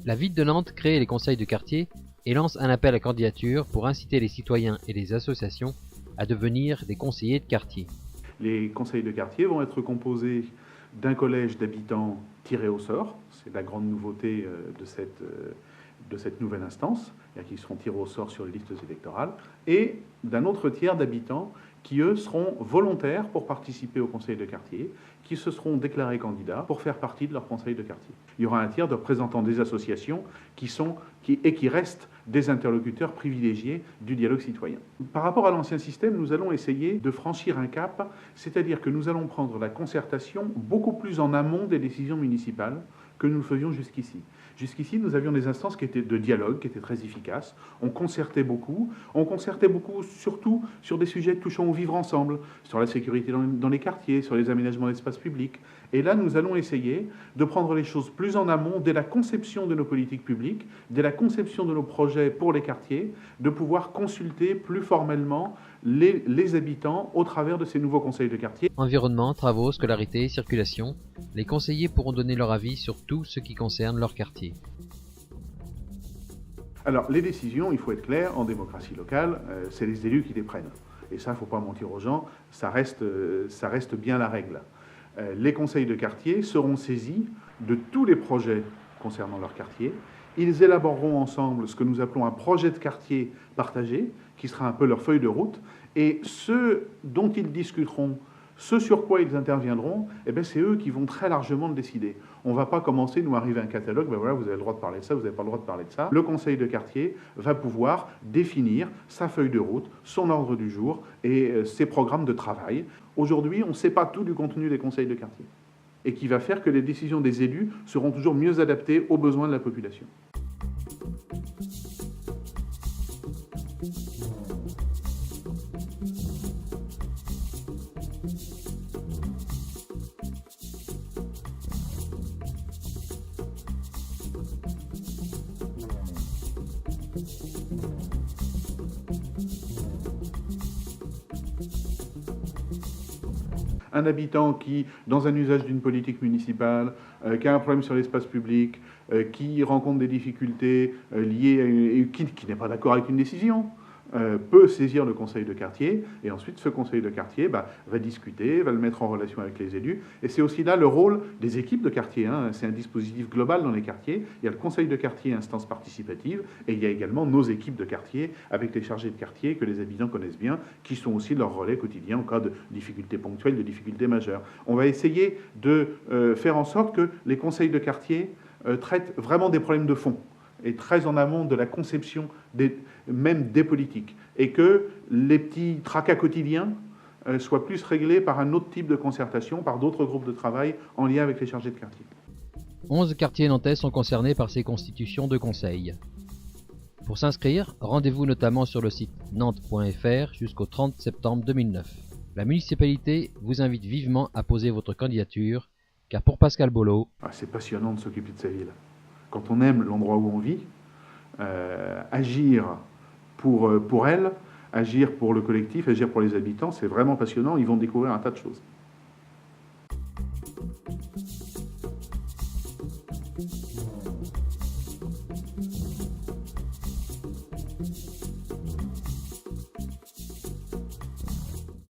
La ville de Nantes crée les conseils de quartier et lance un appel à candidature pour inciter les citoyens et les associations à devenir des conseillers de quartier. Les conseils de quartier vont être composés d'un collège d'habitants tirés au sort, c'est la grande nouveauté de cette nouvelle instance, qui seront tirés au sort sur les listes électorales, et d'un autre tiers d'habitants qui, eux, seront volontaires pour participer au conseil de quartier, qui se seront déclarés candidats pour faire partie de leur conseil de quartier. Il y aura un tiers de représentants des associations qui restent des interlocuteurs privilégiés du dialogue citoyen. Par rapport à l'ancien système, nous allons essayer de franchir un cap, c'est-à-dire que nous allons prendre la concertation beaucoup plus en amont des décisions municipales que nous le faisions jusqu'ici. Jusqu'ici, nous avions des instances qui étaient de dialogue, qui étaient très efficaces. On concertait beaucoup surtout sur des sujets touchant au vivre ensemble, sur la sécurité dans les quartiers, sur les aménagements d'espaces publics. Et là, nous allons essayer de prendre les choses plus en amont, dès la conception de nos politiques publiques, dès la conception de nos projets pour les quartiers, de pouvoir consulter plus formellement les habitants au travers de ces nouveaux conseils de quartier. Environnement, travaux, scolarité, circulation, les conseillers pourront donner leur avis sur tout ce qui concerne leur quartier. Alors, les décisions, il faut être clair, en démocratie locale, c'est les élus qui les prennent. Et ça, il ne faut pas mentir aux gens, ça reste bien la règle. Les conseils de quartier seront saisis de tous les projets concernant leur quartier. Ils élaboreront ensemble ce que nous appelons un projet de quartier partagé, qui sera un peu leur feuille de route. Et ce dont ils discuteront, ce sur quoi ils interviendront, c'est eux qui vont très largement le décider. On ne va pas commencer, nous arriver un catalogue, voilà, vous avez le droit de parler de ça, vous n'avez pas le droit de parler de ça. Le conseil de quartier va pouvoir définir sa feuille de route, son ordre du jour et ses programmes de travail. Aujourd'hui, on ne sait pas tout du contenu des conseils de quartier, et qui va faire que les décisions des élus seront toujours mieux adaptées aux besoins de la population. Un habitant qui, dans un usage d'une politique municipale, qui a un problème sur l'espace public, qui rencontre des difficultés liées, qui n'est pas d'accord avec une décision, peut saisir le conseil de quartier, et ensuite ce conseil de quartier va discuter, va le mettre en relation avec les élus, et c'est aussi là le rôle des équipes de quartier, c'est un dispositif global dans les quartiers, il y a le conseil de quartier, instance participative, et il y a également nos équipes de quartier, avec les chargés de quartier que les habitants connaissent bien, qui sont aussi leur relais quotidien en cas de difficultés ponctuelles, de difficultés majeures. On va essayer de faire en sorte que les conseils de quartier traitent vraiment des problèmes de fond, et très en amont de la conception même des politiques, et que les petits tracas quotidiens soient plus réglés par un autre type de concertation, par d'autres groupes de travail en lien avec les chargés de quartier. 11 quartiers nantais sont concernés par ces constitutions de conseils. Pour s'inscrire, rendez-vous notamment sur le site nantes.fr jusqu'au 30 septembre 2009. La municipalité vous invite vivement à poser votre candidature, car pour Pascal Bollot, c'est passionnant de s'occuper de sa ville. Quand on aime l'endroit où on vit, agir pour elle, agir pour le collectif, agir pour les habitants, c'est vraiment passionnant. Ils vont découvrir un tas de choses.